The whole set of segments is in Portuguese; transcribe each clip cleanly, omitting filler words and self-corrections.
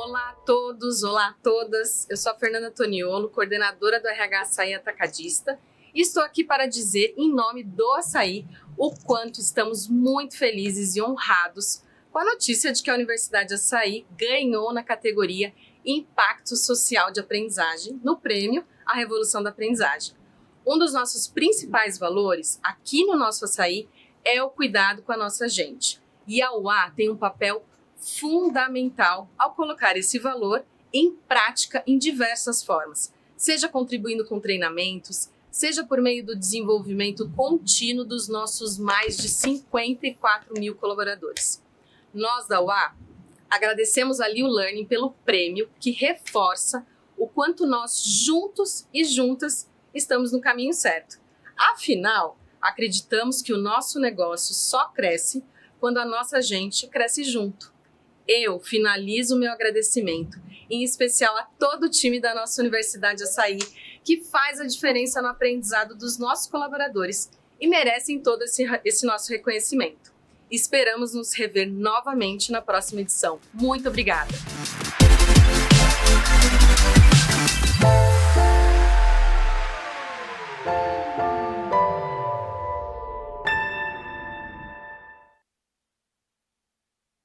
Olá a todos, olá a todas. Eu sou a Fernanda Toniolo, coordenadora do RH Açaí Atacadista, e estou aqui para dizer, em nome do Açaí, o quanto estamos muito felizes e honrados com a notícia de que a Universidade Açaí ganhou na categoria Impacto Social de Aprendizagem no prêmio A Revolução da Aprendizagem. Um dos nossos principais valores aqui no nosso Açaí é o cuidado com a nossa gente. E a UA tem um papel fundamental ao colocar esse valor em prática em diversas formas, seja contribuindo com treinamentos, seja por meio do desenvolvimento contínuo dos nossos mais de 54 mil colaboradores. Nós da UA agradecemos a Liu Learning pelo prêmio que reforça o quanto nós juntos e juntas estamos no caminho certo. Afinal, acreditamos que o nosso negócio só cresce quando a nossa gente cresce junto. Eu finalizo o meu agradecimento, em especial a todo o time da nossa Universidade Açaí, que faz a diferença no aprendizado dos nossos colaboradores e merecem todo esse nosso reconhecimento. Esperamos nos rever novamente na próxima edição. Muito obrigada!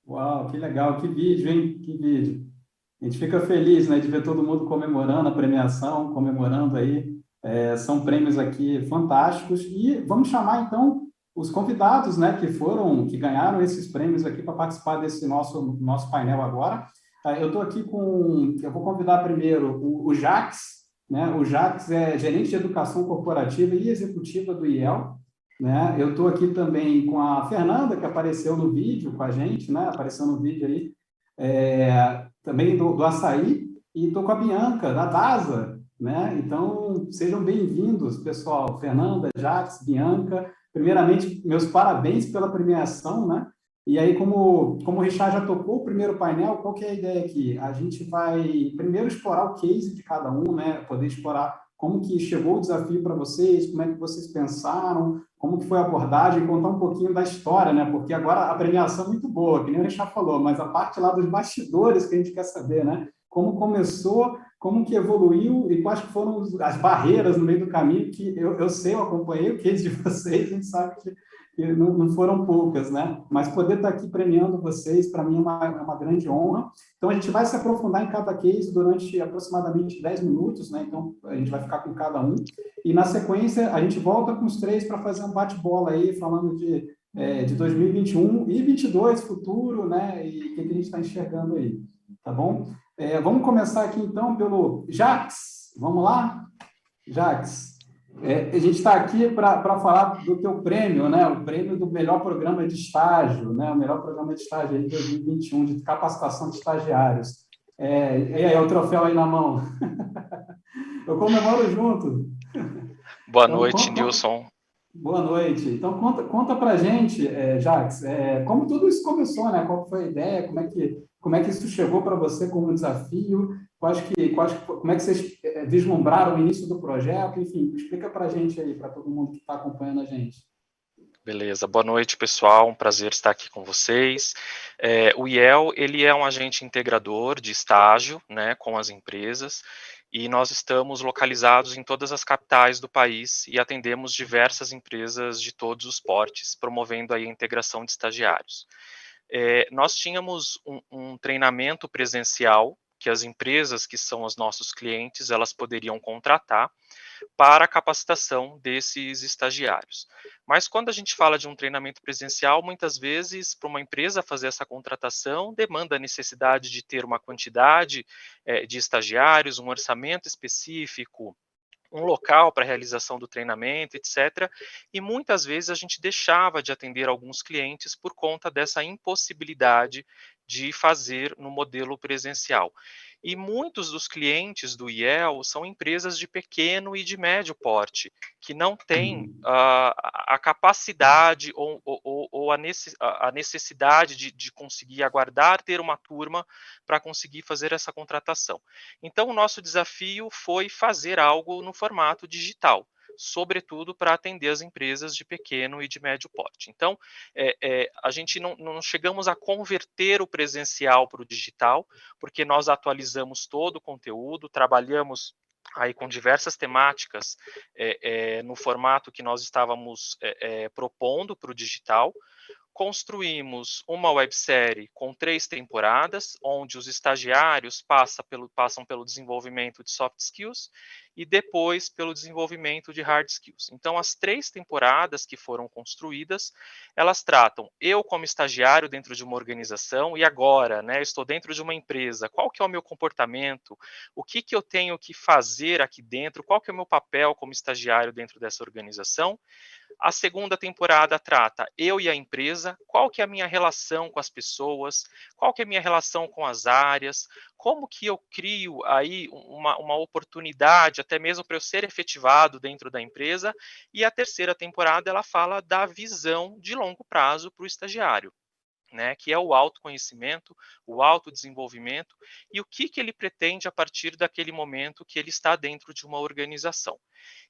Uau, que legal, que vídeo, hein? Que vídeo. A gente fica feliz, né, de ver todo mundo comemorando a premiação, comemorando aí. São prêmios aqui fantásticos. E vamos chamar, então, os convidados, né, que ganharam esses prêmios aqui para participar desse nosso painel agora. Eu estou aqui eu vou convidar primeiro o Jax, né? O Jax é gerente de educação corporativa e executiva do IEL. Né? Eu estou aqui também com a Fernanda, que apareceu no vídeo com a gente, né? Apareceu no vídeo aí, também do Açaí, e estou com a Bianca, da DASA, né? Então, sejam bem-vindos, pessoal. Fernanda, Jax, Bianca, primeiramente, meus parabéns pela premiação, né? E aí, como o Richard já tocou o primeiro painel, qual que é a ideia aqui? A gente vai primeiro explorar o case de cada um, né? Poder explorar como que chegou o desafio para vocês, como é que vocês pensaram, como que foi a abordagem, contar um pouquinho da história, né? Porque agora a premiação é muito boa, que nem o Richard falou, mas a parte lá dos bastidores que a gente quer saber, né? Como começou, como que evoluiu e quais foram as barreiras no meio do caminho, que eu sei, eu acompanhei o case de vocês, a gente sabe que não foram poucas, né? Mas poder estar aqui premiando vocês, para mim, é uma grande honra. Então, a gente vai se aprofundar em cada case durante aproximadamente 10 minutos, né? Então, a gente vai ficar com cada um. E, na sequência, a gente volta com os três para fazer um bate-bola aí, falando de 2021 e 22, futuro, né? E o que a gente está enxergando aí, tá bom? Vamos começar aqui, então, pelo Jax. Vamos lá? Jax. A gente está aqui para falar do teu prêmio, né? O prêmio do melhor programa de estágio, né? O melhor programa de estágio aí de 2021, de capacitação de estagiários. E aí, o troféu aí na mão. Eu comemoro junto. Boa noite, Nilson. Boa noite. Então, conta para a gente, Jax, como tudo isso começou, né? Qual foi a ideia? Como é que isso chegou para você como desafio? Como é que vocês vislumbraram o início do projeto? Enfim, explica para a gente aí, para todo mundo que está acompanhando a gente. Beleza, boa noite, pessoal, um prazer estar aqui com vocês. O IEL, ele é um agente integrador de estágio, né, com as empresas, e nós estamos localizados em todas as capitais do país e atendemos diversas empresas de todos os portes, promovendo aí a integração de estagiários. Nós tínhamos um treinamento presencial que as empresas que são os nossos clientes, elas poderiam contratar para a capacitação desses estagiários. Mas quando a gente fala de um treinamento presencial, muitas vezes, para uma empresa fazer essa contratação, demanda a necessidade de ter uma quantidade de estagiários, um orçamento específico, um local para a realização do treinamento, etc. E muitas vezes a gente deixava de atender alguns clientes por conta dessa impossibilidade de fazer no modelo presencial. E muitos dos clientes do IEL são empresas de pequeno e de médio porte, que não têm a capacidade ou a necessidade de conseguir aguardar ter uma turma para conseguir fazer essa contratação. Então, o nosso desafio foi fazer algo no formato digital, sobretudo para atender as empresas de pequeno e de médio porte. Então, a gente não chegamos a converter o presencial para o digital, porque nós atualizamos todo o conteúdo, trabalhamos aí com diversas temáticas no formato que nós estávamos propondo para o digital. Construímos uma websérie com 3 temporadas, onde os estagiários passam pelo desenvolvimento de soft skills e depois pelo desenvolvimento de hard skills. Então, as 3 temporadas que foram construídas, elas tratam eu como estagiário dentro de uma organização e agora, né, estou dentro de uma empresa, qual que é o meu comportamento, o que eu tenho que fazer aqui dentro, qual que é o meu papel como estagiário dentro dessa organização. A segunda temporada trata eu e a empresa, qual que é a minha relação com as pessoas, qual que é a minha relação com as áreas, como que eu crio aí uma oportunidade, até mesmo para eu ser efetivado dentro da empresa. E a terceira temporada, ela fala da visão de longo prazo para o estagiário, né, que é o autoconhecimento, o autodesenvolvimento e o que ele pretende a partir daquele momento que ele está dentro de uma organização.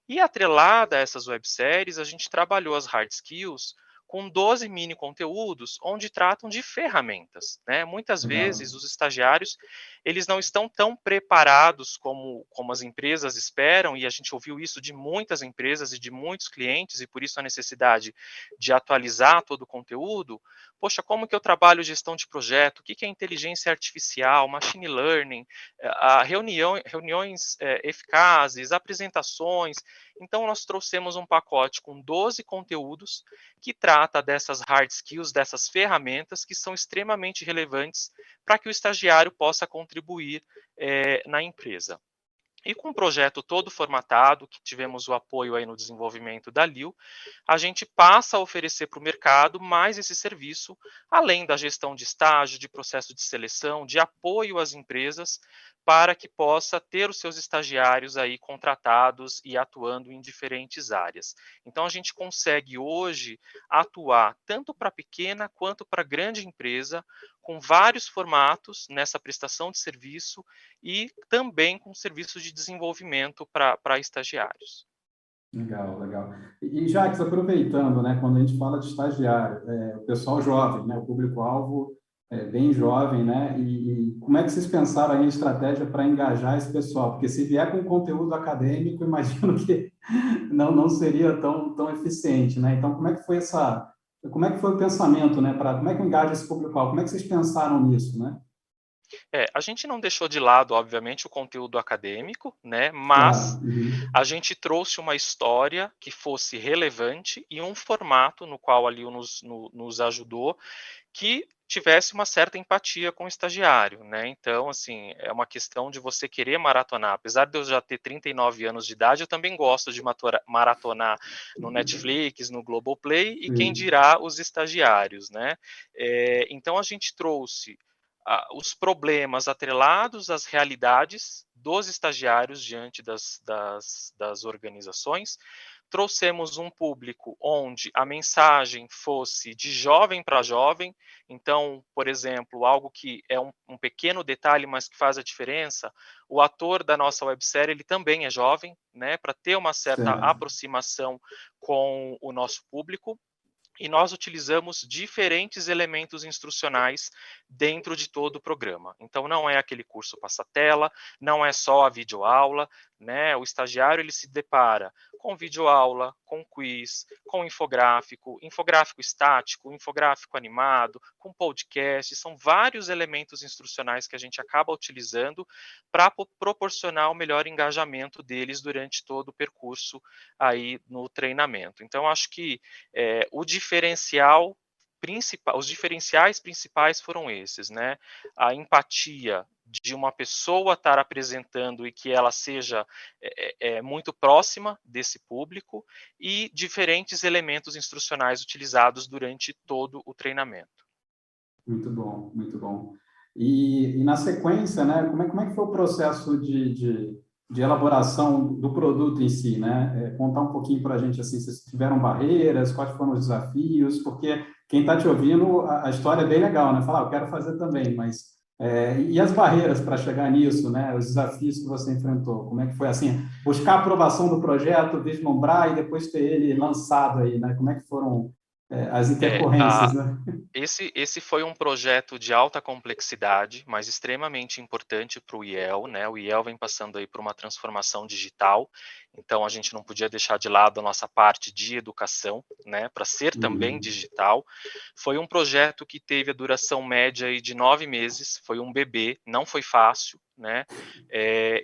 E atrelada a essas webséries, a gente trabalhou as hard skills com 12 mini conteúdos, onde tratam de ferramentas, né? Muitas Legal. vezes os estagiários, eles não estão tão preparados como as empresas esperam, e a gente ouviu isso de muitas empresas e de muitos clientes, e por isso a necessidade de atualizar todo o conteúdo. Poxa, como que eu trabalho gestão de projeto? O que é inteligência artificial, machine learning, reuniões eficazes, apresentações. Então, nós trouxemos um pacote com 12 conteúdos que trata dessas hard skills, dessas ferramentas que são extremamente relevantes para que o estagiário possa contribuir na empresa. E com o projeto todo formatado, que tivemos o apoio aí no desenvolvimento da Liu, a gente passa a oferecer para o mercado mais esse serviço, além da gestão de estágio, de processo de seleção, de apoio às empresas, para que possa ter os seus estagiários aí contratados e atuando em diferentes áreas. Então a gente consegue hoje atuar tanto para pequena quanto para grande empresa, com vários formatos nessa prestação de serviço e também com serviços de desenvolvimento para estagiários. Legal, legal. E Jacques, aproveitando, né, quando a gente fala de estagiário, o pessoal jovem, né, o público-alvo é bem jovem, né, e como é que vocês pensaram aí em estratégia para engajar esse pessoal? Porque se vier com conteúdo acadêmico, imagino que não seria tão eficiente, né? Então, como é que foi o pensamento, né, como é que engaja esse público-alvo? Como é que vocês pensaram nisso, né? A gente não deixou de lado, obviamente, o conteúdo acadêmico, né? Claro. Mas Uhum. a gente trouxe uma história que fosse relevante e um formato no qual a Liu nos ajudou, que tivesse uma certa empatia com o estagiário, né? Então, assim, é uma questão de você querer maratonar. Apesar de eu já ter 39 anos de idade, eu também gosto de maratonar no Netflix, no Globoplay, e quem Sim. dirá os estagiários, né? Então, a gente trouxe os problemas atrelados às realidades dos estagiários diante das organizações. Trouxemos um público onde a mensagem fosse de jovem para jovem. Então, por exemplo, algo que é um pequeno detalhe, mas que faz a diferença, o ator da nossa websérie, ele também é jovem, né, para ter uma certa Certo. aproximação com o nosso público. E nós utilizamos diferentes elementos instrucionais dentro de todo o programa. Então, não é aquele curso passa-tela, não é só a videoaula, né? O estagiário ele se depara com videoaula, com quiz, com infográfico, infográfico estático, infográfico animado, com podcast. São vários elementos instrucionais que a gente acaba utilizando para proporcionar o melhor engajamento deles durante todo o percurso aí no treinamento. Então, acho que o diferencial principal, os diferenciais principais foram esses, né? A empatia de uma pessoa estar apresentando e que ela seja muito próxima desse público e diferentes elementos instrucionais utilizados durante todo o treinamento. Muito bom, muito bom. E na sequência, né, como é que foi o processo de elaboração do produto em si, né? Contar um pouquinho para a gente, assim, se tiveram barreiras, quais foram os desafios, porque quem está te ouvindo, a história é bem legal, né? Falar, eu quero fazer também, mas E as barreiras para chegar nisso, né? Os desafios que você enfrentou, como é que foi assim? Buscar a aprovação do projeto, vislumbrar e depois ter ele lançado aí, né? Como é que foram as É, intercorrências, né? esse foi um projeto de alta complexidade, mas extremamente importante para o IEL, né? O IEL vem passando aí por uma transformação digital, então a gente não podia deixar de lado a nossa parte de educação, né? Para ser também Uhum. digital. Foi um projeto que teve a duração média aí de 9 meses, foi um bebê, não foi fácil, né?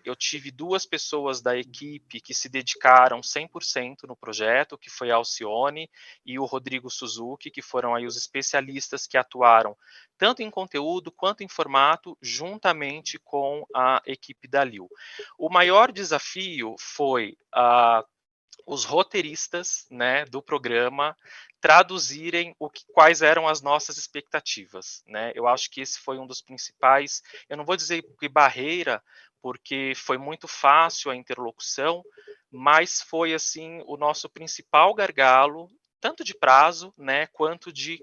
Eu tive 2 pessoas da equipe que se dedicaram 100% no projeto, que foi a Alcione e o Rodrigo Suzuki, que foram aí os especialistas que atuaram tanto em conteúdo quanto em formato, juntamente com a equipe da Liu. O maior desafio foi os roteiristas, né, do programa traduzirem quais eram as nossas expectativas, né? Eu acho que esse foi um dos principais, eu não vou dizer que barreira, porque foi muito fácil a interlocução, mas foi assim o nosso principal gargalo, tanto de prazo, né, quanto de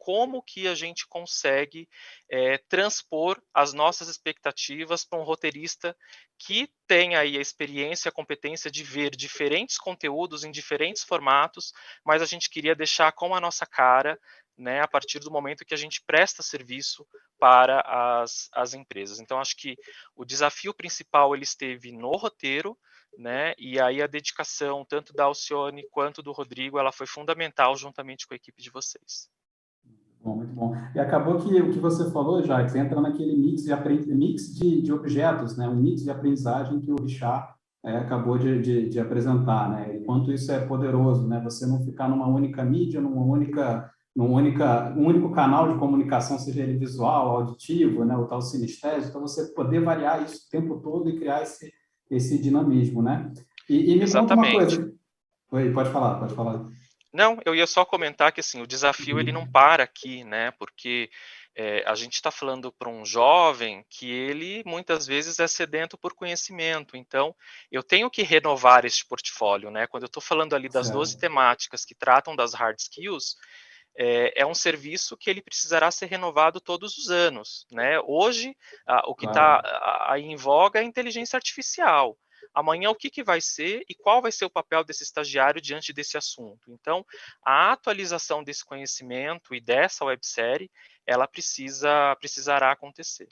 como que a gente consegue transpor as nossas expectativas para um roteirista que tem aí a experiência, a competência de ver diferentes conteúdos em diferentes formatos, mas a gente queria deixar com a nossa cara, né, a partir do momento que a gente presta serviço para as empresas. Então, acho que o desafio principal ele esteve no roteiro, né, e aí a dedicação tanto da Alcione quanto do Rodrigo, ela foi fundamental juntamente com a equipe de vocês. Bom, muito bom. E acabou que o que você falou, Jacques, entra naquele mix de objetos, né? Um mix de aprendizagem que o Richard acabou de apresentar, né? E quanto isso é poderoso, né? Você não ficar numa única mídia, um único canal de comunicação, seja ele visual, auditivo, né? O tal sinestésio, então você poder variar isso o tempo todo e criar esse dinamismo, né? E me conta uma Exatamente. coisa. Oi, pode falar, pode falar. Não, eu ia só comentar que assim, o desafio ele não Uhum. para aqui, né? Porque a gente está falando para um jovem que ele muitas vezes é sedento por conhecimento. Então, eu tenho que renovar este portfólio, né? Quando eu estou falando ali das 12 Certo, temáticas que tratam das hard skills, é um serviço que ele precisará ser renovado todos os anos, né? Hoje, o que está claro. aí em voga é a inteligência artificial. Amanhã, o que, que vai ser e qual vai ser o papel desse estagiário diante desse assunto? Então, a atualização desse conhecimento e dessa websérie, ela precisará acontecer.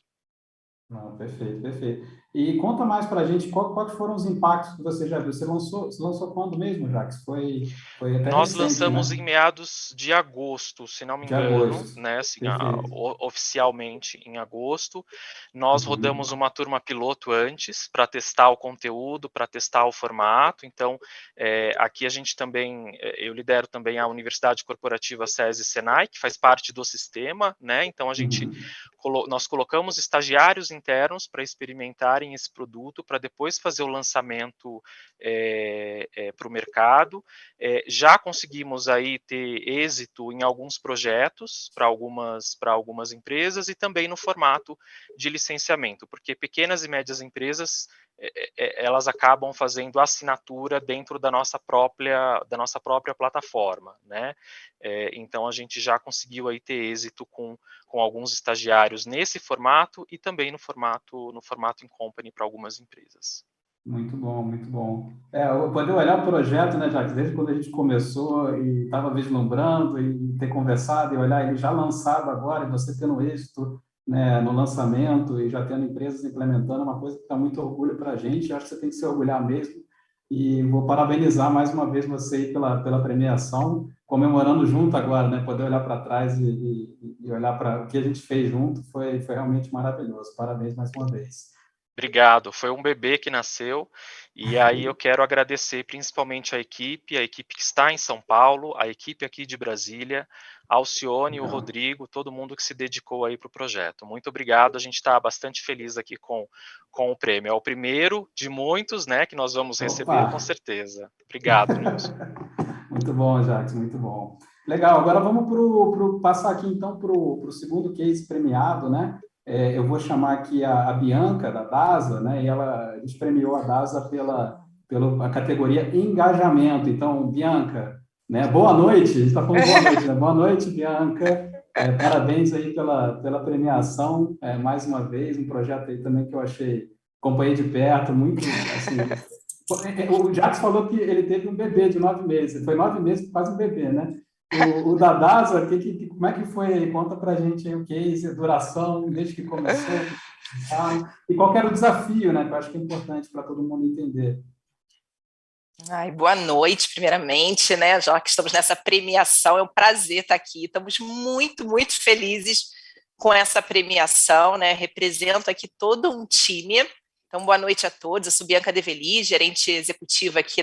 Não, perfeito, perfeito. E conta mais para a gente quais foram os impactos que você já viu. Você lançou quando mesmo, Jacques? Foi até Nós recente, lançamos né? em meados de agosto, se não me De engano, agosto. né, assim, Perfeito. oficialmente em agosto. Nós rodamos Uhum. uma turma piloto antes para testar o conteúdo, para testar o formato. Então, aqui a gente também, eu lidero também a Universidade Corporativa SESI Senai, que faz parte do sistema, né? Então Uhum. nós colocamos estagiários internos para experimentarem esse produto, para depois fazer o lançamento para o mercado. Já conseguimos aí ter êxito em alguns projetos para algumas empresas e também no formato de licenciamento, porque pequenas e médias empresas elas acabam fazendo assinatura dentro da nossa própria plataforma, né? Então a gente já conseguiu aí ter êxito com alguns estagiários nesse formato e também no formato in company para algumas empresas. Muito bom, muito bom. Eu poder olhar o projeto, né, Jacques, desde quando a gente começou e estava vislumbrando e ter conversado e olhar ele já lançado agora e você tendo êxito, né, no lançamento e já tendo empresas implementando, é uma coisa que dá muito orgulho para a gente. Eu acho que você tem que se orgulhar mesmo. E vou parabenizar mais uma vez você aí pela premiação, comemorando junto agora, né? Poder olhar para trás e olhar para o que a gente fez junto foi realmente maravilhoso. Parabéns mais uma vez. Obrigado, foi um bebê que nasceu, e aí eu quero agradecer principalmente a equipe que está em São Paulo, a equipe aqui de Brasília, a Alcione, o Legal. Rodrigo, todo mundo que se dedicou aí para o projeto. Muito obrigado, a gente está bastante feliz aqui com o prêmio. É o primeiro de muitos, né, que nós vamos Opa! receber com certeza. Obrigado, Nilson. Muito bom, Jacques, muito bom. Legal, agora vamos passar aqui então para o segundo case premiado, né? Eu vou chamar aqui a Bianca, da DASA, né? E a gente premiou a DASA pela categoria engajamento. Então, Bianca, né? Boa noite, a gente está falando boa noite, né? Boa noite, Bianca. Parabéns aí pela premiação, mais uma vez, um projeto aí também que eu acompanhei de perto, muito, assim, o Jacques falou que ele teve um bebê de 9 meses, foi 9 meses, quase um bebê, né? O da DASA, como é que foi aí? Conta pra gente aí o case, a duração, desde que começou, e qual que era o desafio, né? Que eu acho que é importante para todo mundo entender. Ai, boa noite, primeiramente, né? Já que estamos nessa premiação, é um prazer estar aqui. Estamos muito, muito felizes com essa premiação, né? Represento aqui todo um time. Então, boa noite a todos. Eu sou Bianca Develi, gerente executiva aqui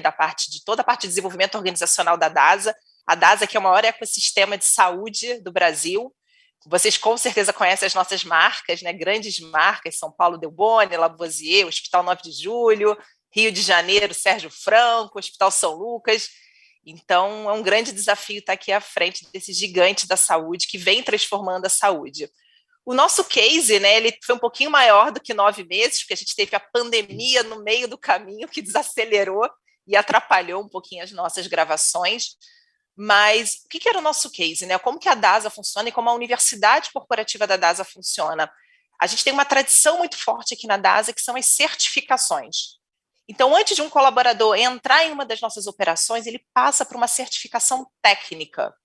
de toda a parte de desenvolvimento organizacional da DASA. A DASA, que é o maior ecossistema de saúde do Brasil. Vocês com certeza conhecem as nossas marcas, né? Grandes marcas, São Paulo Delboni, Lavoisier, Hospital 9 de Julho, Rio de Janeiro, Sérgio Franco, Hospital São Lucas. Então, é um grande desafio estar aqui à frente desse gigante da saúde que vem transformando a saúde. O nosso case, né, ele foi um pouquinho maior do que 9 meses, porque a gente teve a pandemia no meio do caminho que desacelerou e atrapalhou um pouquinho as nossas gravações. Mas o que era o nosso case, né? Como que a DASA funciona e como a universidade corporativa da DASA funciona? A gente tem uma tradição muito forte aqui na DASA, que são as certificações. Então, antes de um colaborador entrar em uma das nossas operações, ele passa por uma certificação técnica.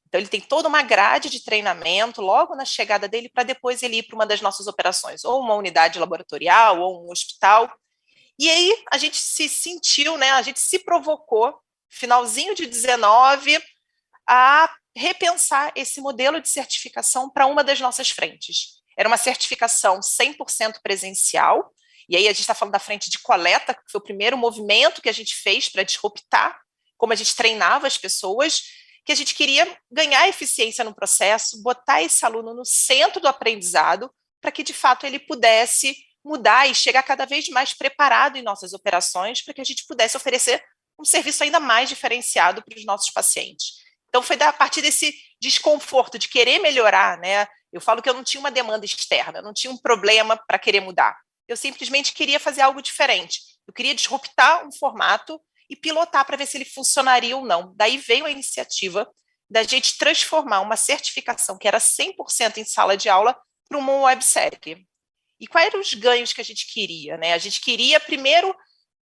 Então, ele tem toda uma grade de treinamento logo na chegada dele para depois ele ir para uma das nossas operações, ou uma unidade laboratorial, ou um hospital. E aí, a gente se sentiu, né, a gente se provocou, finalzinho de 19, a repensar esse modelo de certificação para uma das nossas frentes. Era uma certificação 100% presencial, e aí a gente está falando da frente de coleta, que foi o primeiro movimento que a gente fez para disruptar como a gente treinava as pessoas, que a gente queria ganhar eficiência no processo, botar esse aluno no centro do aprendizado, para que, de fato, ele pudesse mudar e chegar cada vez mais preparado em nossas operações, para que a gente pudesse oferecer um serviço ainda mais diferenciado para os nossos pacientes. Então, foi a partir desse desconforto de querer melhorar, né? Eu falo que eu não tinha uma demanda externa, não tinha um problema para querer mudar. Eu simplesmente queria fazer algo diferente. Eu queria disruptar um formato e pilotar para ver se ele funcionaria ou não. Daí veio a iniciativa da gente transformar uma certificação que era 100% em sala de aula para uma websérie. E quais eram os ganhos que a gente queria, né? A gente queria, primeiro,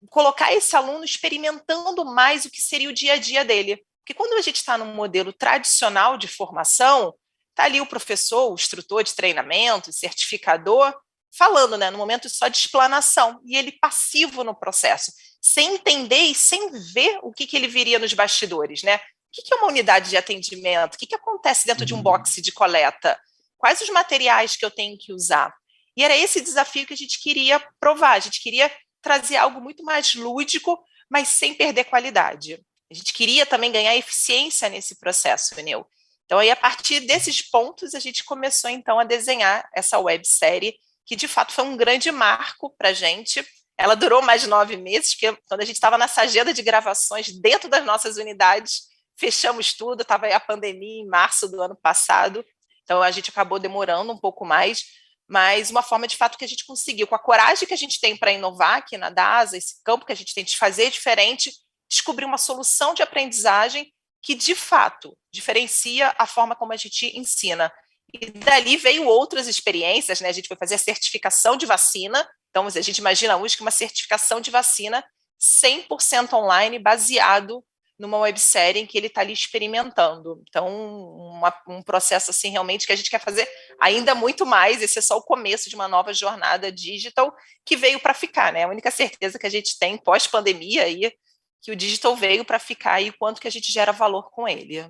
colocar esse aluno experimentando mais o que seria o dia a dia dele. Porque quando a gente está num modelo tradicional de formação, está ali o professor, o instrutor de treinamento, o certificador, falando, né, no momento só de explanação, e ele passivo no processo, sem entender e sem ver o que ele viria nos bastidores, né? O que é uma unidade de atendimento? O que acontece dentro de um boxe de coleta? Quais os materiais que eu tenho que usar? E era esse desafio que a gente queria provar, a gente queria trazer algo muito mais lúdico, mas sem perder qualidade. A gente queria também ganhar eficiência nesse processo, Neu. Então, aí, a partir desses pontos, a gente começou, então, a desenhar essa websérie, que, de fato, foi um grande marco para a gente. Ela durou mais de 9 meses, porque quando a gente estava nessa agenda de gravações dentro das nossas unidades, fechamos tudo, estava aí a pandemia em março do ano passado, então a gente acabou demorando um pouco mais, mas uma forma, de fato, que a gente conseguiu, com a coragem que a gente tem para inovar aqui na DASA, esse campo que a gente tem de fazer diferente, descobrir uma solução de aprendizagem que, de fato, diferencia a forma como a gente ensina. E dali veio outras experiências, né? A gente foi fazer a certificação de vacina, então a gente imagina hoje que uma certificação de vacina 100% online, baseado numa websérie em que ele está ali experimentando. Então, um processo assim realmente que a gente quer fazer ainda muito mais. Esse é só o começo de uma nova jornada digital que veio para ficar, né? A única certeza que a gente tem pós-pandemia aí, que o digital veio para ficar e o quanto que a gente gera valor com ele.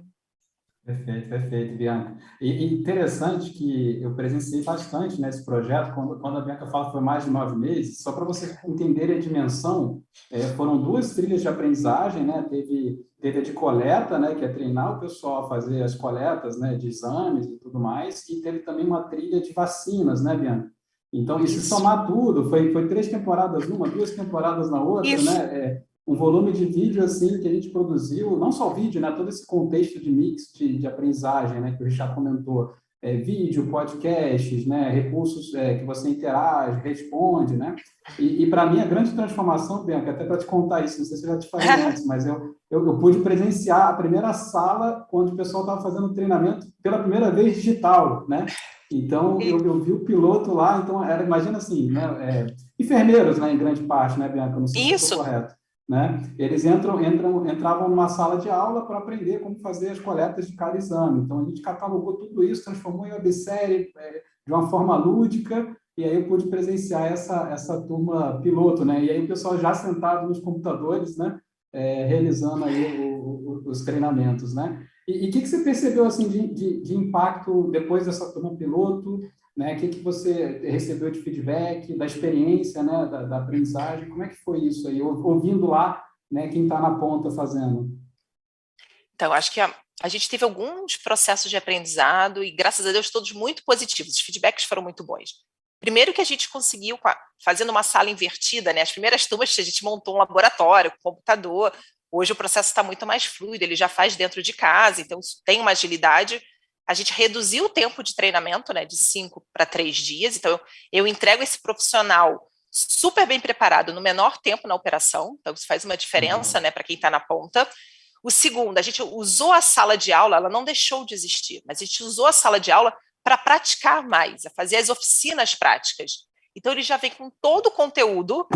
Perfeito, Bianca. E interessante que eu presenciei bastante nesse projeto, quando a Bianca fala que foi mais de 9 meses, só para vocês entenderem a dimensão, foram 2 trilhas de aprendizagem, né? Teve a de coleta, né? Que é treinar o pessoal a fazer as coletas, né? De exames e tudo mais, e teve também uma trilha de vacinas, né, Bianca? Então, e se somar tudo, foi 3 temporadas numa, 2 temporadas na outra, Isso. né? Um volume de vídeo assim que a gente produziu, não só o vídeo, né, todo esse contexto de mix de aprendizagem, né, que o Richard comentou, vídeo, podcasts, né, recursos que você interage, responde, né? E para mim, a grande transformação, Bianca, até para te contar isso, não sei se eu já te falei antes, mas eu pude presenciar a primeira sala quando o pessoal estava fazendo treinamento pela primeira vez digital, né? Então, eu vi o piloto lá, então, imagina assim, né, enfermeiros, né, em grande parte, né, Bianca? Não sei se eu estou Isso. correto, né? Eles entravam numa sala de aula para aprender como fazer as coletas de cada exame. Então, a gente catalogou tudo isso, transformou em websérie de uma forma lúdica, e aí eu pude presenciar essa turma piloto, né? E aí o pessoal já sentado nos computadores, né, realizando aí os treinamentos, né? E o que você percebeu assim de impacto depois dessa turma piloto, né? O que você recebeu de feedback, da experiência, né? Da aprendizagem? Como é que foi isso aí? Ouvindo lá, né? Quem está na ponta fazendo? Então, acho que a gente teve alguns processos de aprendizado e, graças a Deus, todos muito positivos. Os feedbacks foram muito bons. Primeiro que a gente conseguiu, fazendo uma sala invertida, né? As primeiras turmas a gente montou um laboratório com computador. Hoje o processo está muito mais fluido, ele já faz dentro de casa, então isso tem uma agilidade. A gente reduziu o tempo de treinamento, né, de 5 para 3 dias. Então, eu entrego esse profissional super bem preparado no menor tempo na operação. Então, isso faz uma diferença, né, para quem está na ponta. O segundo, a gente usou a sala de aula, ela não deixou de existir, mas a gente usou a sala de aula para praticar mais, a fazer as oficinas práticas. Então, ele já vem com todo o conteúdo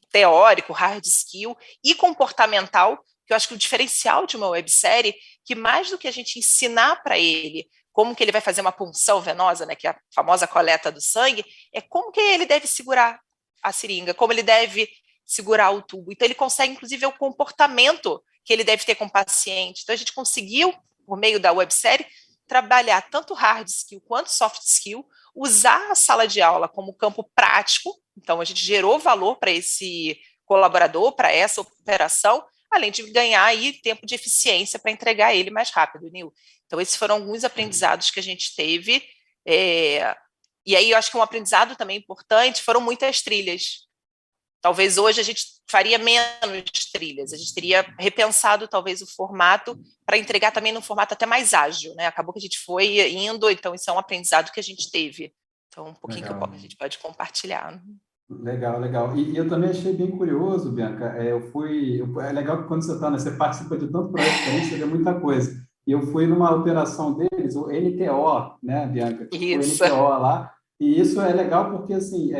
teórico, hard skill e comportamental, que eu acho que o diferencial de uma websérie, que mais do que a gente ensinar para ele como que ele vai fazer uma punção venosa, né, que é a famosa coleta do sangue, é como que ele deve segurar a seringa, como ele deve segurar o tubo. Então, ele consegue, inclusive, ver o comportamento que ele deve ter com o paciente. Então, a gente conseguiu, por meio da websérie, trabalhar tanto hard skill quanto soft skill, usar a sala de aula como campo prático. Então, a gente gerou valor para esse colaborador, para essa operação, além de ganhar aí tempo de eficiência para entregar ele mais rápido, Nil. Então, esses foram alguns aprendizados que a gente teve. E aí, eu acho que um aprendizado também importante foram muitas trilhas. Talvez hoje a gente faria menos trilhas, a gente teria repensado talvez o formato para entregar também num formato até mais ágil, né? Acabou que a gente foi indo, então isso é um aprendizado que a gente teve. Então, um pouquinho Legal. que a gente pode compartilhar. Legal, legal. E eu também achei bem curioso, Bianca. É legal que quando você está, né, você participa de tanto projeto diferente, você vê muita coisa. E eu fui numa operação deles, o NTO, né, Bianca? O Isso. NTO lá. E isso é legal porque, assim,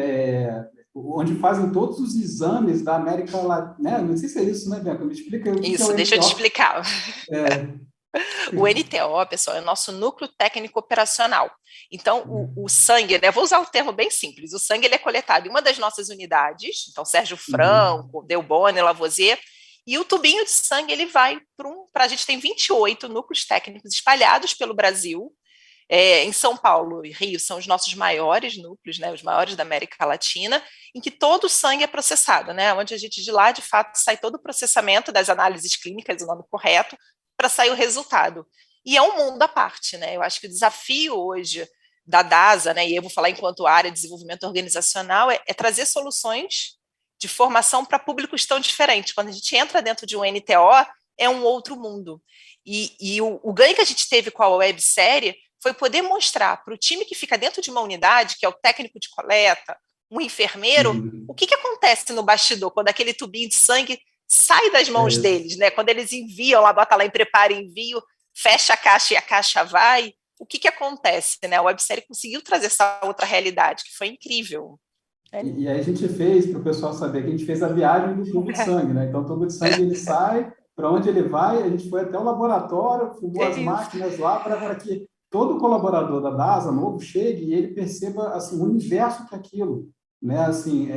onde fazem todos os exames da América Latina, né? Não sei se é isso, né, Bianca? Me explica o que é o Isso, deixa eu te NTO. explicar. É, O NTO, pessoal, é o nosso núcleo técnico operacional. Então, o sangue, né, vou usar um termo bem simples, o sangue ele é coletado em uma das nossas unidades, então Sérgio Franco, Delboni, Lavoisier, e o tubinho de sangue ele vai para a gente tem 28 núcleos técnicos espalhados pelo Brasil. Em São Paulo e Rio são os nossos maiores núcleos, né, os maiores da América Latina, em que todo o sangue é processado, né, onde a gente de lá, de fato, sai todo o processamento das análises clínicas, o nome correto, para sair o resultado. E é um mundo à parte, né? Eu acho que o desafio hoje da DASA, né, e eu vou falar enquanto área de desenvolvimento organizacional, é trazer soluções de formação para públicos tão diferentes. Quando a gente entra dentro de um NTO, é um outro mundo. E o ganho que a gente teve com a websérie foi poder mostrar para o time que fica dentro de uma unidade, que é o técnico de coleta, um enfermeiro, o que acontece no bastidor, quando aquele tubinho de sangue sai das mãos deles, né? Quando eles enviam lá, bota lá em preparo e envio, fecha a caixa e a caixa vai, o que acontece, né? A websérie conseguiu trazer essa outra realidade, que foi incrível. E aí a gente fez, para o pessoal saber, que a gente fez a viagem do tubo de sangue, né? Então, o tubo de sangue, ele sai, para onde ele vai, a gente foi até o laboratório, filmou as máquinas lá, para que todo colaborador da DASA novo chegue e ele perceba, assim, o universo que é aquilo, né? Assim,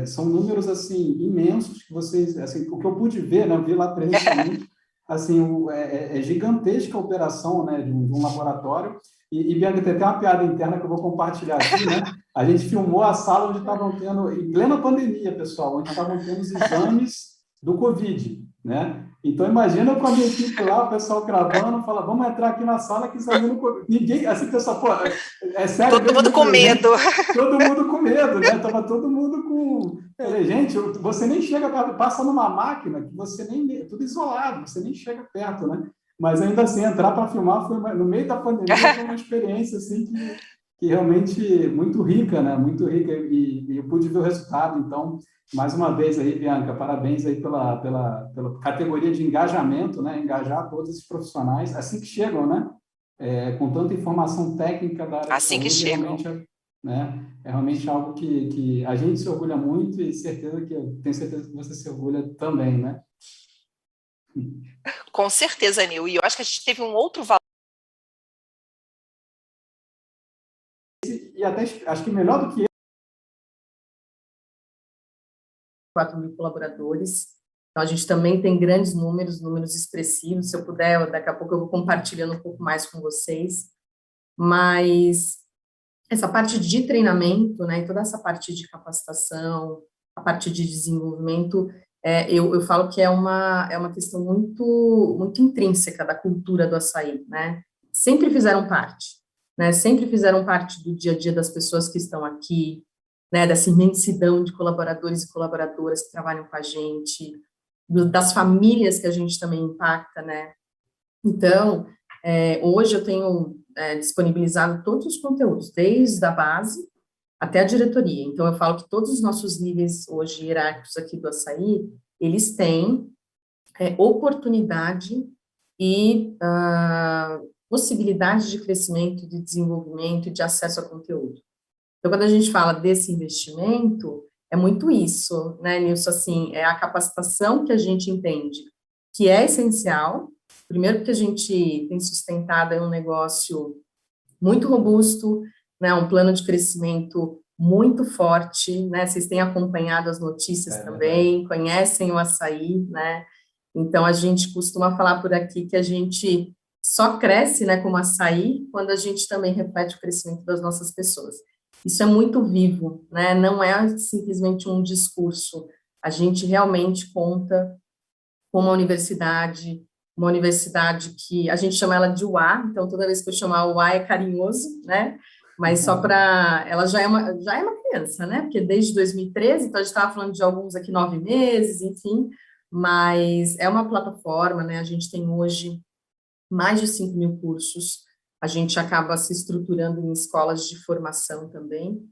são números, assim, imensos que vocês, assim, o que eu pude ver, né? Eu vi lá presencialmente, assim, é gigantesca a operação, né? De um laboratório. E Bianca, tem até uma piada interna que eu vou compartilhar aqui, né? A gente filmou a sala onde estavam tendo, em plena pandemia, pessoal, onde estavam tendo os exames do Covid, né? Então, imagina com a minha equipe lá, o pessoal gravando, fala, vamos entrar aqui na sala que examina o Covid. Ninguém, assim, pessoal, pô, é sério. Todo mundo com medo. Todo mundo com medo, né? Tava todo mundo com... Falei, gente, você nem chega, passa numa máquina que você nem... Tudo isolado, você nem chega perto, né? Mas ainda assim, entrar para filmar no meio da pandemia foi uma experiência assim que realmente muito rica, né? Muito rica e eu pude ver o resultado. Então, mais uma vez aí, Bianca, parabéns aí pela categoria de engajamento, né? Engajar todos esses profissionais assim que chegam, né? Com tanta informação técnica da área de Assim que saúde, chegam. realmente é realmente algo que a gente se orgulha muito e tenho certeza que você se orgulha também, né? Com certeza, Nil. E eu acho que a gente teve um outro valor. E até acho que melhor do que 4.000 colaboradores. Então, a gente também tem grandes números expressivos. Se eu puder, daqui a pouco eu vou compartilhando um pouco mais com vocês. Mas essa parte de treinamento, né, e toda essa parte de capacitação, a parte de desenvolvimento, eu falo que é uma questão muito intrínseca da cultura do açaí, né? Sempre fizeram parte, né? Sempre fizeram parte do dia a dia das pessoas que estão aqui, né? Dessa imensidão de colaboradores e colaboradoras que trabalham com a gente, das famílias que a gente também impacta, né? Então, hoje eu tenho disponibilizado todos os conteúdos, desde a base até a diretoria. Então, eu falo que todos os nossos níveis hoje hierárquicos aqui do Açaí, eles têm oportunidade e possibilidade de crescimento, de desenvolvimento e de acesso a conteúdo. Então, quando a gente fala desse investimento, é muito isso, né, Nilson? Assim, é a capacitação que a gente entende que é essencial. Primeiro, porque a gente tem sustentado um negócio muito robusto, né, um plano de crescimento muito forte, né? Vocês têm acompanhado as notícias também, conhecem o açaí, né? Então, a gente costuma falar por aqui que a gente só cresce, né, como açaí quando a gente também reflete o crescimento das nossas pessoas. Isso é muito vivo, né? Não é simplesmente um discurso. A gente realmente conta com uma universidade que a gente chama ela de UA, então toda vez que eu chamar UA é carinhoso, né? Mas só para... Ela já é uma criança, né? Porque desde 2013, então a gente estava falando de alguns aqui 9 meses, enfim, mas é uma plataforma, né? A gente tem hoje mais de 5.000 cursos, a gente acaba se estruturando em escolas de formação também,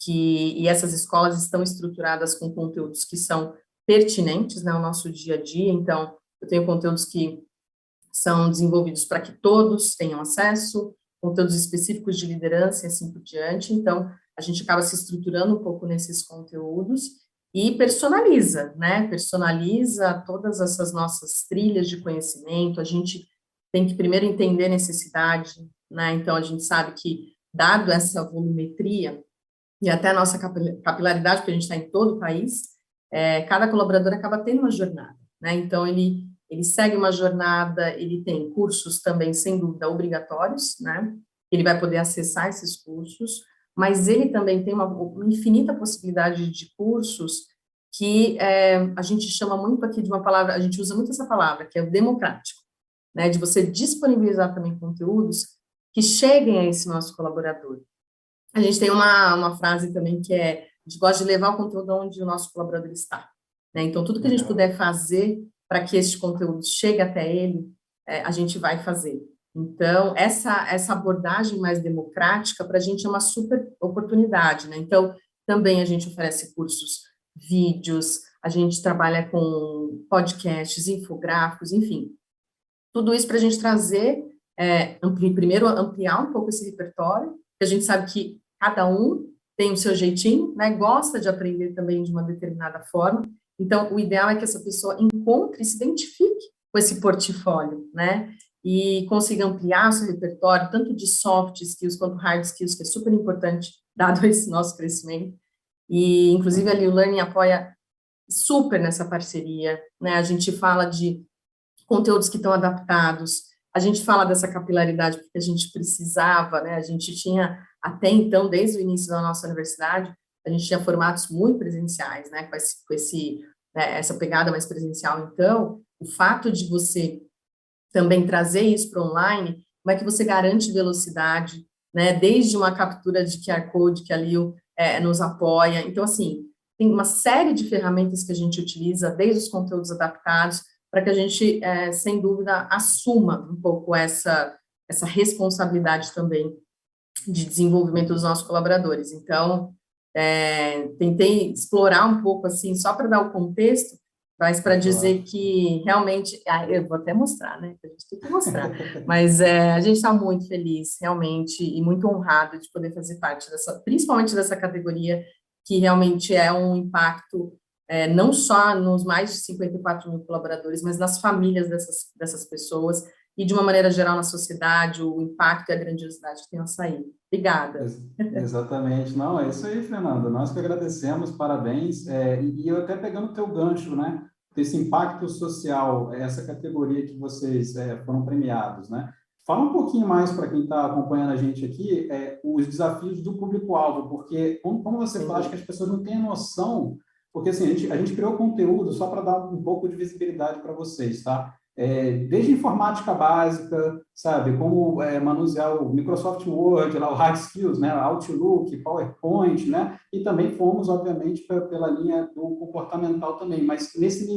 e essas escolas estão estruturadas com conteúdos que são pertinentes, né, ao nosso dia a dia. Então, eu tenho conteúdos que são desenvolvidos para que todos tenham acesso, conteúdos específicos de liderança e assim por diante. Então, a gente acaba se estruturando um pouco nesses conteúdos e personaliza, né? Personaliza todas essas nossas trilhas de conhecimento. A gente tem que primeiro entender a necessidade, né? Então, a gente sabe que, dado essa volumetria e até a nossa capilaridade, porque a gente está em todo o país, cada colaborador acaba tendo uma jornada, né? Então, ele segue uma jornada, ele tem cursos também, sem dúvida, obrigatórios, né? Ele vai poder acessar esses cursos, mas ele também tem uma infinita possibilidade de cursos que a gente chama muito aqui de uma palavra, a gente usa muito essa palavra, que é o democrático, né? De você disponibilizar também conteúdos que cheguem a esse nosso colaborador. A gente tem uma frase também que a gente gosta de levar o conteúdo onde o nosso colaborador está, né? Então, tudo que a gente puder fazer para que este conteúdo chegue até ele, a gente vai fazer. Então, essa abordagem mais democrática, para a gente é uma super oportunidade, né? Então, também a gente oferece cursos, vídeos, a gente trabalha com podcasts, infográficos, enfim. Tudo isso para a gente trazer, primeiro, ampliar um pouco esse repertório, porque a gente sabe que cada um tem o seu jeitinho, né? Gosta de aprender também de uma determinada forma. Então, o ideal é que essa pessoa encontre e se identifique com esse portfólio, né? E consiga ampliar o seu repertório, tanto de soft skills quanto hard skills, que é super importante, dado esse nosso crescimento. E, inclusive, ali o Learning apoia super nessa parceria, né? A gente fala de conteúdos que estão adaptados, a gente fala dessa capilaridade porque a gente precisava, né? A gente tinha, até então, desde o início da nossa universidade, a gente tinha formatos muito presenciais, né, essa pegada mais presencial. Então, o fato de você também trazer isso para online, como é que você garante velocidade, né, desde uma captura de QR Code que a Lil nos apoia. Então, assim, tem uma série de ferramentas que a gente utiliza, desde os conteúdos adaptados, para que a gente, sem dúvida, assuma um pouco essa responsabilidade também de desenvolvimento dos nossos colaboradores. Então, tentei explorar um pouco, assim, só para dar o contexto, mas para dizer que realmente, eu vou até mostrar, né? A gente tem que mostrar, mas a gente está muito feliz, realmente, e muito honrado de poder fazer parte principalmente dessa categoria, que realmente é um impacto, não só nos mais de 54 mil colaboradores, mas nas famílias dessas pessoas, e de uma maneira geral na sociedade, o impacto e a grandiosidade que tem o açaí. Obrigada. Exatamente. Não, é isso aí, Fernanda. Nós que agradecemos, parabéns. E eu até pegando o teu gancho, né? Desse impacto social, essa categoria que vocês foram premiados, né? Fala um pouquinho mais para quem está acompanhando a gente aqui, os desafios do público-alvo, porque, como você fala, acho que as pessoas não têm noção, porque assim, a gente criou conteúdo só para dar um pouco de visibilidade para vocês, tá? Desde informática básica, sabe, como manusear o Microsoft Word, lá, o Hard Skills, né, Outlook, PowerPoint, né, e também fomos, obviamente, pela linha do comportamental também, mas nesse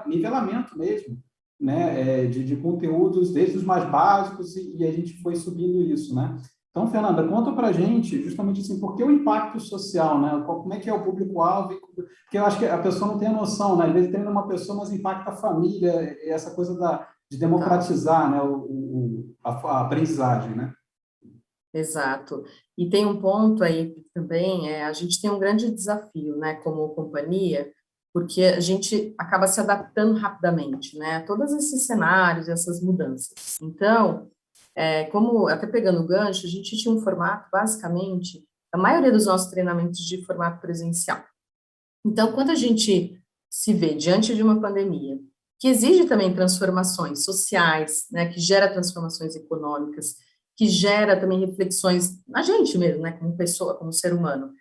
nivelamento mesmo, né, de conteúdos, desde os mais básicos, e a gente foi subindo isso, né. Então, Fernanda, conta para a gente, justamente assim, por que o impacto social, né? Como é que é o público-alvo? Porque eu acho que a pessoa não tem a noção, né? Às vezes treina uma pessoa, mas impacta a família, essa coisa de democratizar, né? A aprendizagem, né? Exato. E tem um ponto aí também, a gente tem um grande desafio, né, como companhia, porque a gente acaba se adaptando rapidamente, né, a todos esses cenários, essas mudanças. Então, como, até pegando o gancho, a gente tinha um formato, basicamente, a maioria dos nossos treinamentos de formato presencial. Então, quando a gente se vê diante de uma pandemia, que exige também transformações sociais, né, que gera transformações econômicas, que gera também reflexões na gente mesmo, né, como pessoa, como ser humano,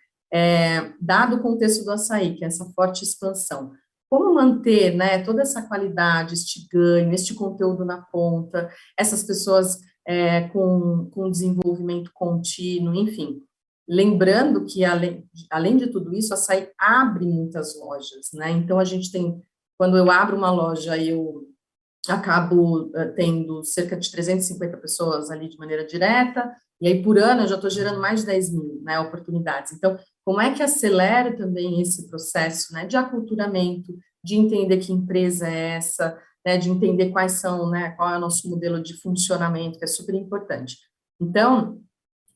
dado o contexto do açaí, que é essa forte expansão, como manter, né, toda essa qualidade, este ganho, este conteúdo na ponta, essas pessoas com desenvolvimento contínuo, enfim. Lembrando que, além de tudo isso, a Açaí abre muitas lojas, né? Então, a gente tem, quando eu abro uma loja, eu acabo tendo cerca de 350 pessoas ali de maneira direta, e aí, por ano, eu já estou gerando mais de 10 mil, né, oportunidades. Então, como é que acelera também esse processo, né, de aculturamento, de entender que empresa é essa, né, de entender quais são, né, qual é o nosso modelo de funcionamento, que é super importante. Então,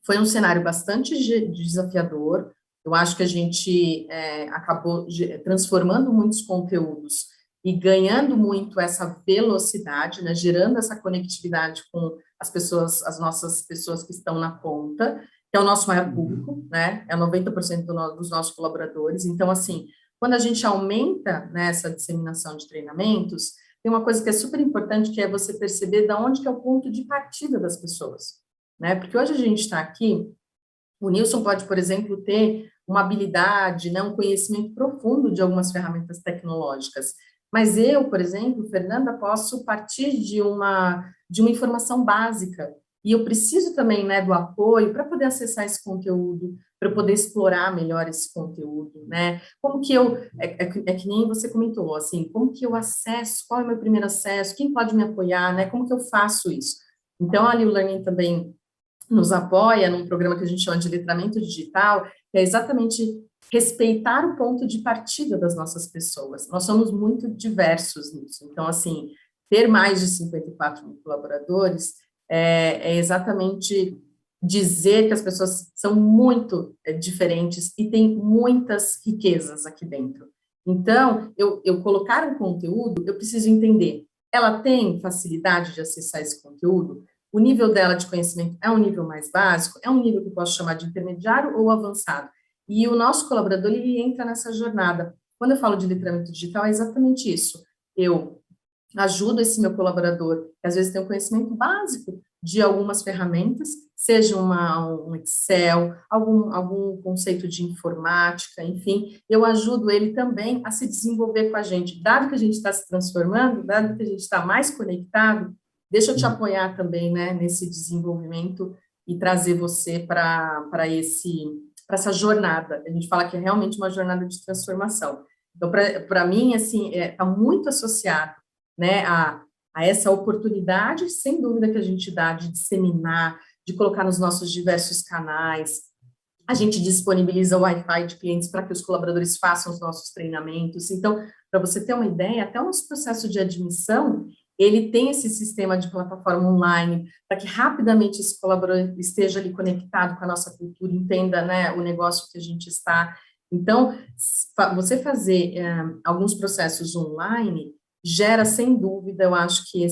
foi um cenário bastante desafiador. Eu acho que a gente acabou transformando muitos conteúdos e ganhando muito essa velocidade, né, gerando essa conectividade com as pessoas, as nossas pessoas que estão na ponta, que é o nosso maior público, né, é 90% dos nossos colaboradores. Então, assim, quando a gente aumenta, né, essa disseminação de treinamentos, tem uma coisa que é super importante, que é você perceber de onde que é o ponto de partida das pessoas, né, porque hoje a gente está aqui, o Nilson pode, por exemplo, ter uma habilidade, né, um conhecimento profundo de algumas ferramentas tecnológicas, mas eu, por exemplo, Fernanda, posso partir de uma informação básica, e eu preciso também, né, do apoio para poder acessar esse conteúdo, para poder explorar melhor esse conteúdo, né? Como que é que nem você comentou, assim, como que eu acesso, qual é o meu primeiro acesso, quem pode me apoiar, né? Como que eu faço isso? Então, a New Learning também nos apoia num programa que a gente chama de letramento digital, que é exatamente respeitar o ponto de partida das nossas pessoas. Nós somos muito diversos nisso. Então, assim, ter mais de 54 mil colaboradores é exatamente dizer que as pessoas são muito diferentes e tem muitas riquezas aqui dentro. Então, eu colocar um conteúdo, eu preciso entender, ela tem facilidade de acessar esse conteúdo? O nível dela de conhecimento é um nível mais básico? É um nível que eu posso chamar de intermediário ou avançado? E o nosso colaborador, ele entra nessa jornada. Quando eu falo de letramento digital, é exatamente isso. Eu ajudo esse meu colaborador, que às vezes tem um conhecimento básico de algumas ferramentas, seja um Excel, algum conceito de informática, enfim, eu ajudo ele também a se desenvolver com a gente. Dado que a gente está se transformando, dado que a gente está mais conectado, deixa eu te apoiar também, né, nesse desenvolvimento e trazer você para essa jornada. A gente fala que é realmente uma jornada de transformação. Então, para mim, assim, está muito associado né, a essa oportunidade, sem dúvida, que a gente dá de disseminar, de colocar nos nossos diversos canais. A gente disponibiliza o Wi-Fi de clientes para que os colaboradores façam os nossos treinamentos. Então, para você ter uma ideia, até o nosso processo de admissão, ele tem esse sistema de plataforma online, para que rapidamente esse colaborador esteja ali conectado com a nossa cultura, entenda, né, o negócio que a gente está. Então, você fazer alguns processos online gera, sem dúvida, eu acho que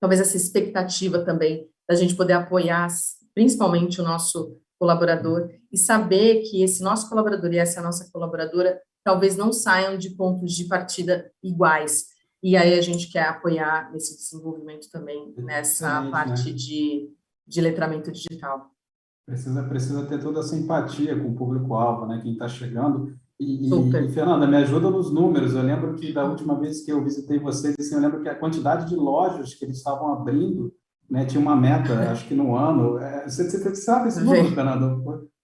talvez essa expectativa também da gente poder apoiar, principalmente o nosso colaborador, e saber que esse nosso colaborador e essa nossa colaboradora talvez não saiam de pontos de partida iguais. E aí a gente quer apoiar esse desenvolvimento também nessa Excelente, parte né? de letramento digital. Precisa ter toda essa empatia com o público-alvo, né? Quem está chegando. E, Super. Fernanda, me ajuda nos números. Eu lembro que da última vez que eu visitei vocês, assim, eu lembro que a quantidade de lojas que eles estavam abrindo, né? Tinha uma meta, acho que no ano. Você sabe esse número, Fernanda?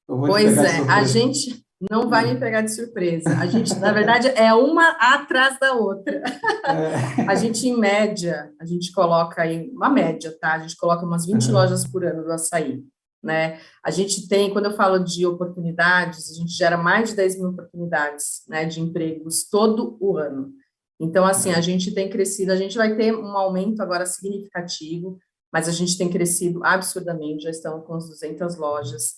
Eu vou te Pois pegar de é, a surpresa. gente não vai me pegar de surpresa. A gente, na verdade, é uma atrás da outra. A É, gente, em média, a gente coloca aí, uma média, tá? A gente coloca umas 20 lojas por ano do açaí, né? A gente tem, quando eu falo de oportunidades, a gente gera mais de 10 mil oportunidades, né, de empregos todo o ano. Então, assim, a gente tem crescido, a gente vai ter um aumento agora significativo, mas a gente tem crescido absurdamente, já estamos com as 200 lojas,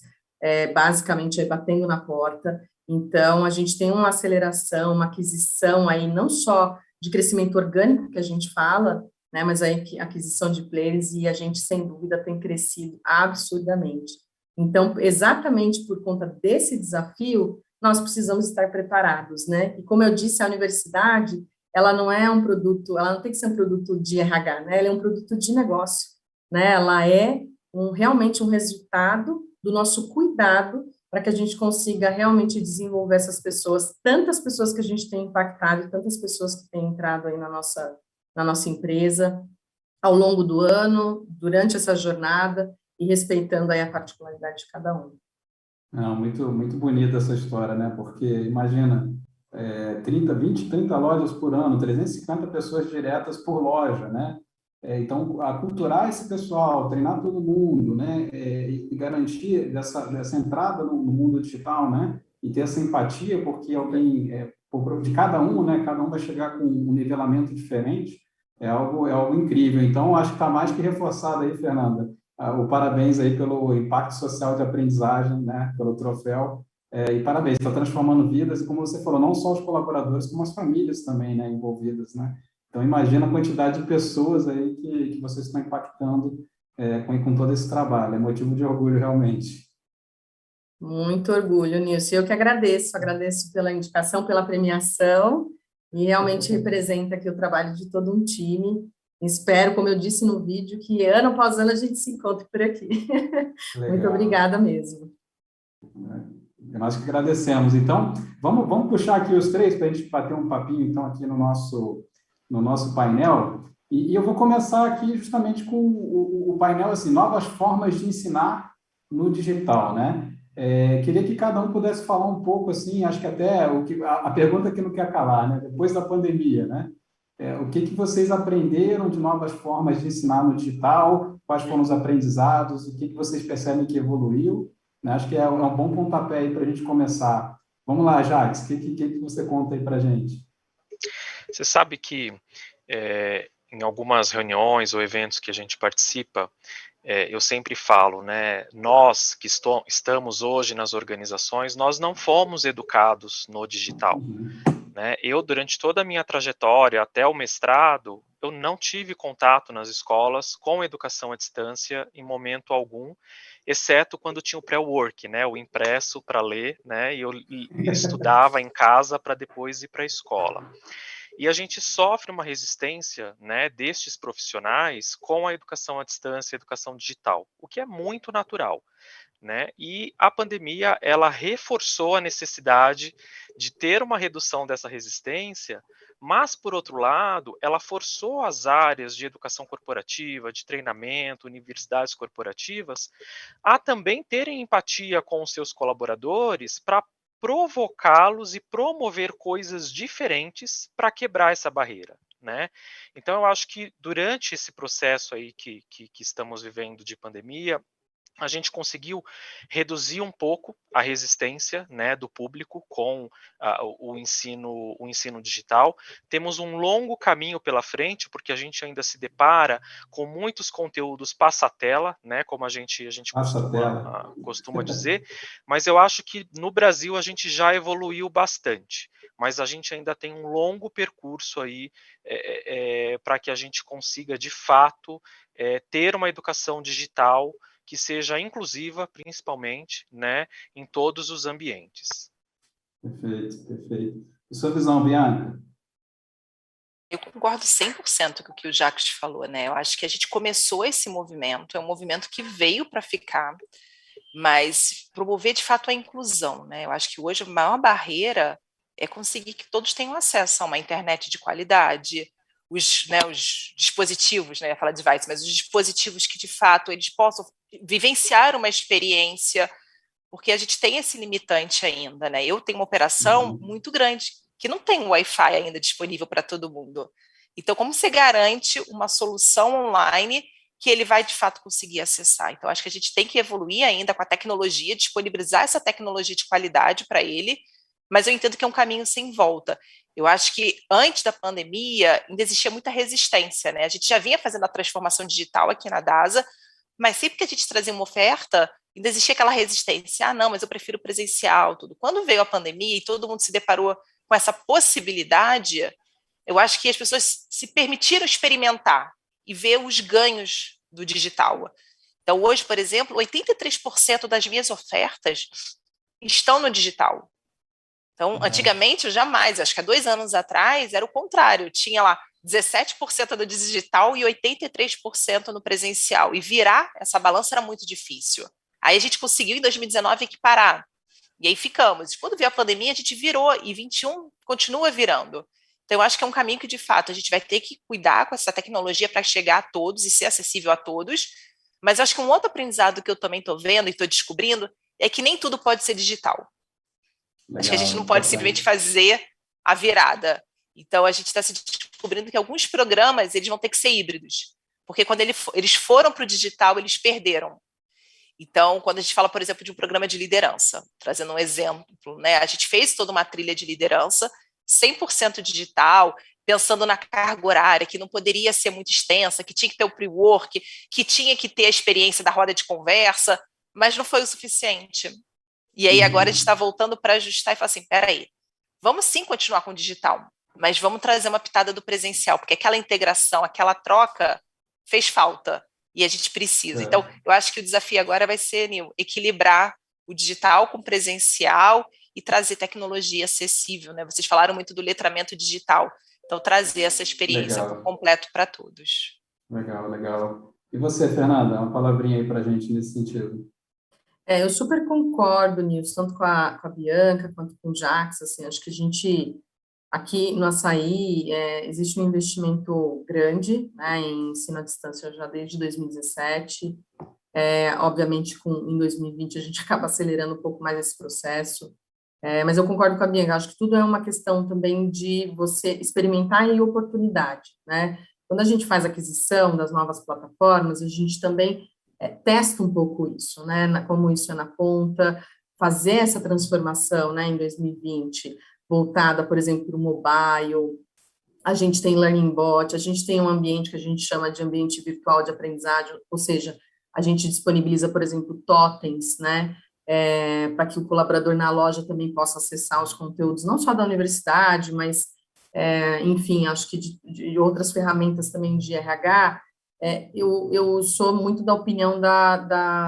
basicamente aí batendo na porta. Então, a gente tem uma aceleração, uma aquisição aí, não só de crescimento orgânico que a gente fala, né, mas aí aquisição de players, e a gente, sem dúvida, tem crescido absurdamente. Então, exatamente por conta desse desafio, nós precisamos estar preparados, né? E como eu disse, a universidade, ela não é um produto, ela não tem que ser um produto de RH, né? Ela é um produto de negócio, né? Ela é realmente um resultado do nosso cuidado para que a gente consiga realmente desenvolver essas pessoas, tantas pessoas que a gente tem impactado, tantas pessoas que têm entrado aí na nossa empresa, ao longo do ano, durante essa jornada, e respeitando aí a particularidade de cada um. não, muito bonita essa história, né? Porque imagina, 30 lojas por ano, 350 pessoas diretas por loja, né? Então, aculturar esse pessoal, treinar todo mundo, né? E garantir dessa entrada no mundo digital, né? E ter essa empatia, porque alguém, de cada um, né? Cada um vai chegar com um nivelamento diferente, é algo incrível. Então, acho que está mais que reforçado aí, Fernanda. O parabéns aí pelo impacto social de aprendizagem, né? Pelo troféu. E parabéns, está transformando vidas, e como você falou, não só os colaboradores, como as famílias também, né? Envolvidas, né? Então, imagina a quantidade de pessoas aí que vocês estão impactando com todo esse trabalho. É motivo de orgulho, realmente. Muito orgulho, Nilson. Eu que agradeço pela indicação, pela premiação, e realmente representa aqui o trabalho de todo um time. Espero, como eu disse no vídeo, que ano após ano a gente se encontre por aqui. Muito Legal. obrigada mesmo. Nós que agradecemos. Então, vamos puxar aqui os três para a gente bater um papinho, então, aqui no nosso painel. E eu vou começar aqui justamente com o painel, assim, novas formas de ensinar no digital, né? Queria que cada um pudesse falar um pouco, assim, acho que até a pergunta que não quer calar, né? Depois da pandemia, né? O que vocês aprenderam de novas formas de ensinar no digital? Quais foram os aprendizados? O que vocês percebem que evoluiu? Né? Acho que é um bom pontapé aí para a gente começar. Vamos lá, Jacques, o que você conta aí para a gente? Você sabe que em algumas reuniões ou eventos que a gente participa, eu sempre falo, né, nós que estamos hoje nas organizações, nós não fomos educados no digital, né? Eu, durante toda a minha trajetória até o mestrado, eu não tive contato nas escolas com educação à distância em momento algum, exceto quando tinha o pré-work, né, o impresso para ler, né, e eu estudava em casa para depois ir para a escola. E a gente sofre uma resistência, né, destes profissionais com a educação à distância, a educação digital, o que é muito natural, né? E a pandemia, ela reforçou a necessidade de ter uma redução dessa resistência, mas, por outro lado, ela forçou as áreas de educação corporativa, de treinamento, universidades corporativas, a também terem empatia com os seus colaboradores para provocá-los e promover coisas diferentes para quebrar essa barreira, né? Então, eu acho que durante esse processo aí que estamos vivendo de pandemia, a gente conseguiu reduzir um pouco a resistência, né, do público com o ensino digital. Temos um longo caminho pela frente, porque a gente ainda se depara com muitos conteúdos passa-tela, né, como a gente Passa a tela. costuma dizer, mas eu acho que no Brasil a gente já evoluiu bastante, mas a gente ainda tem um longo percurso aí para que a gente consiga, de fato, ter uma educação digital que seja inclusiva, principalmente, né, em todos os ambientes. Perfeito, perfeito. E sua visão, Bianca? Eu concordo 100% com o que o Jacques falou, né? Eu acho que a gente começou esse movimento, é um movimento que veio para ficar, mas promover de fato a inclusão, né? Eu acho que hoje a maior barreira é conseguir que todos tenham acesso a uma internet de qualidade, os dispositivos, né? Eu ia falar device, mas os dispositivos que de fato eles possam vivenciar uma experiência, porque a gente tem esse limitante ainda, né? Eu tenho uma operação muito grande que não tem Wi-Fi ainda disponível para todo mundo. Então, como você garante uma solução online que ele vai de fato conseguir acessar? Então, acho que a gente tem que evoluir ainda com a tecnologia, disponibilizar essa tecnologia de qualidade para ele, mas eu entendo que é um caminho sem volta. Eu acho que antes da pandemia ainda existia muita resistência, né? A gente já vinha fazendo a transformação digital aqui na DASA, mas sempre que a gente trazia uma oferta, ainda existia aquela resistência. Ah, não, mas eu prefiro presencial, tudo. Quando veio a pandemia e todo mundo se deparou com essa possibilidade, eu acho que as pessoas se permitiram experimentar e ver os ganhos do digital. Então, hoje, por exemplo, 83% das minhas ofertas estão no digital. Então, antigamente, eu jamais, acho que há 2 anos atrás, era o contrário. Tinha lá 17% no digital e 83% no presencial. E virar essa balança era muito difícil. Aí a gente conseguiu, em 2019, equiparar. E aí ficamos. Quando veio a pandemia, a gente virou, e 21 continua virando. Então, eu acho que é um caminho que, de fato, a gente vai ter que cuidar com essa tecnologia para chegar a todos e ser acessível a todos. Mas acho que um outro aprendizado que eu também estou vendo e estou descobrindo é que nem tudo pode ser digital. Legal, acho que a gente não pode simplesmente fazer a virada. Então, a gente está se descobrindo que alguns programas eles vão ter que ser híbridos. Porque quando eles foram para o digital, eles perderam. Então, quando a gente fala, por exemplo, de um programa de liderança, trazendo um exemplo, né, a gente fez toda uma trilha de liderança 100% digital, pensando na carga horária, que não poderia ser muito extensa, que tinha que ter o pre-work, que tinha que ter a experiência da roda de conversa, mas não foi o suficiente. E aí agora a gente está voltando para ajustar e falar assim, peraí, vamos sim continuar com o digital, mas vamos trazer uma pitada do presencial, porque aquela integração, aquela troca fez falta. E a gente precisa. Então, eu acho que o desafio agora vai ser, Nil, equilibrar o digital com o presencial e trazer tecnologia acessível, né? Vocês falaram muito do letramento digital. Então, trazer essa experiência por completo para todos. Legal, legal. E você, Fernanda, uma palavrinha aí para a gente nesse sentido. Eu super concordo, Nilson, tanto com a Bianca quanto com o Jax, assim, acho que a gente, aqui no Assaí, existe um investimento grande, né, em ensino à distância já desde 2017, obviamente em 2020 a gente acaba acelerando um pouco mais esse processo, mas eu concordo com a Bianca, acho que tudo é uma questão também de você experimentar e oportunidade, né, quando a gente faz aquisição das novas plataformas, a gente também testa um pouco isso, né, como isso é na ponta, fazer essa transformação, né, em 2020, voltada, por exemplo, para o mobile, a gente tem Learning Bot, a gente tem um ambiente que a gente chama de ambiente virtual de aprendizagem, ou seja, a gente disponibiliza, por exemplo, totens, né, para que o colaborador na loja também possa acessar os conteúdos, não só da universidade, mas, enfim, acho que de outras ferramentas também de RH. Eu sou muito da opinião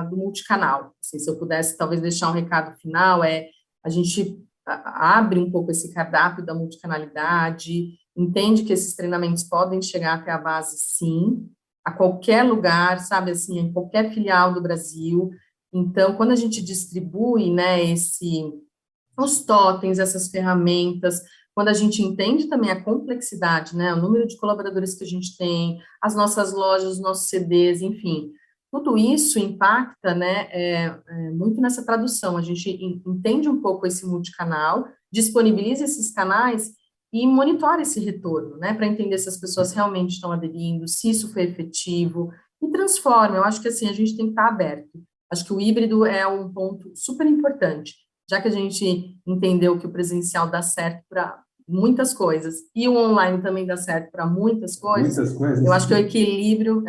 do multicanal. Assim, se eu pudesse, talvez, deixar um recado final, a gente abre um pouco esse cardápio da multicanalidade, entende que esses treinamentos podem chegar até a base, sim, a qualquer lugar, sabe, assim, em qualquer filial do Brasil. Então, quando a gente distribui, né, os totens, essas ferramentas, quando a gente entende também a complexidade, né, o número de colaboradores que a gente tem, as nossas lojas, os nossos CDs, enfim, tudo isso impacta, né, muito nessa tradução. A gente entende um pouco esse multicanal, disponibiliza esses canais e monitore esse retorno, né, para entender se as pessoas realmente estão aderindo, se isso foi efetivo, e transforme. Eu acho que assim, a gente tem que estar aberto. Acho que o híbrido é um ponto super importante, já que a gente entendeu que o presencial dá certo para muitas coisas e o online também dá certo para muitas coisas. Muitas coisas. Eu acho que o equilíbrio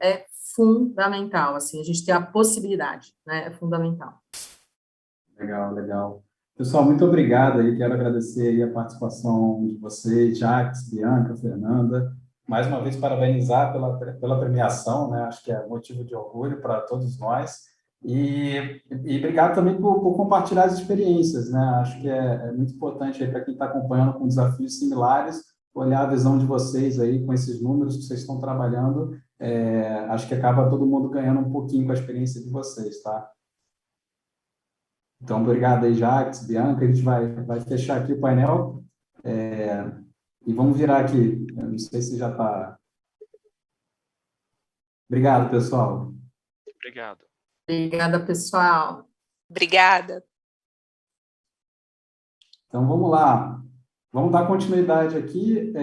é fundamental, assim, a gente ter a possibilidade, né, é fundamental. Legal, legal. Pessoal, muito obrigado aí. Quero agradecer aí a participação de vocês, Jacques, Bianca, Fernanda. Mais uma vez, parabenizar pela premiação, né? Acho que é motivo de orgulho para todos nós. E obrigado também por compartilhar as experiências, né? Acho que é muito importante aí para quem está acompanhando com desafios similares, olhar a visão de vocês aí com esses números que vocês estão trabalhando. Acho que acaba todo mundo ganhando um pouquinho com a experiência de vocês, tá? Então, obrigado aí, Jacques, Bianca. A gente vai fechar aqui o painel e vamos virar aqui. Eu não sei se já está. Obrigado, pessoal. Obrigado. Obrigada, pessoal. Obrigada. Então, vamos lá. Vamos dar continuidade aqui.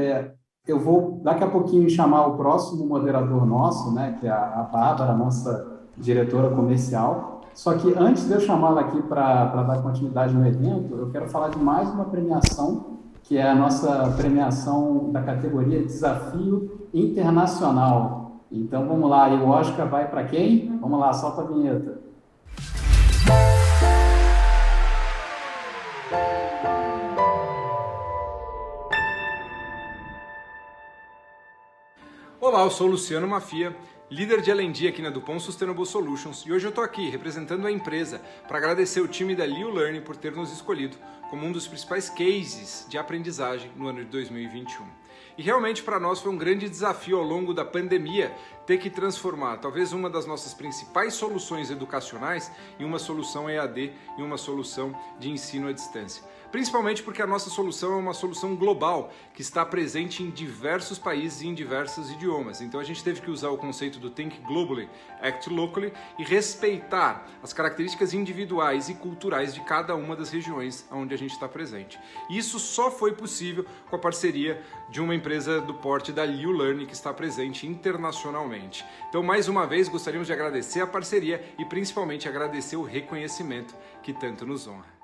Eu vou, daqui a pouquinho, chamar o próximo moderador nosso, né, que é a Bárbara, nossa diretora comercial. Só que antes de eu chamá-la aqui para dar continuidade no evento, eu quero falar de mais uma premiação, que é a nossa premiação da categoria Desafio Internacional. Então, vamos lá. E o Oscar vai para quem? Vamos lá, solta a vinheta. Olá, eu sou o Luciano Mafia, líder de L&D aqui na Dupont Sustainable Solutions, e hoje eu estou aqui representando a empresa para agradecer o time da Liu Learning por ter nos escolhido como um dos principais cases de aprendizagem no ano de 2021. E realmente para nós foi um grande desafio ao longo da pandemia ter que transformar talvez uma das nossas principais soluções educacionais em uma solução EAD, em uma solução de ensino à distância. Principalmente porque a nossa solução é uma solução global, que está presente em diversos países e em diversos idiomas. Então a gente teve que usar o conceito do Think Globally, Act Locally e respeitar as características individuais e culturais de cada uma das regiões onde a gente está presente. E isso só foi possível com a parceria de uma empresa do porte da Liu Learning, que está presente internacionalmente. Então, mais uma vez, gostaríamos de agradecer a parceria e principalmente agradecer o reconhecimento que tanto nos honra.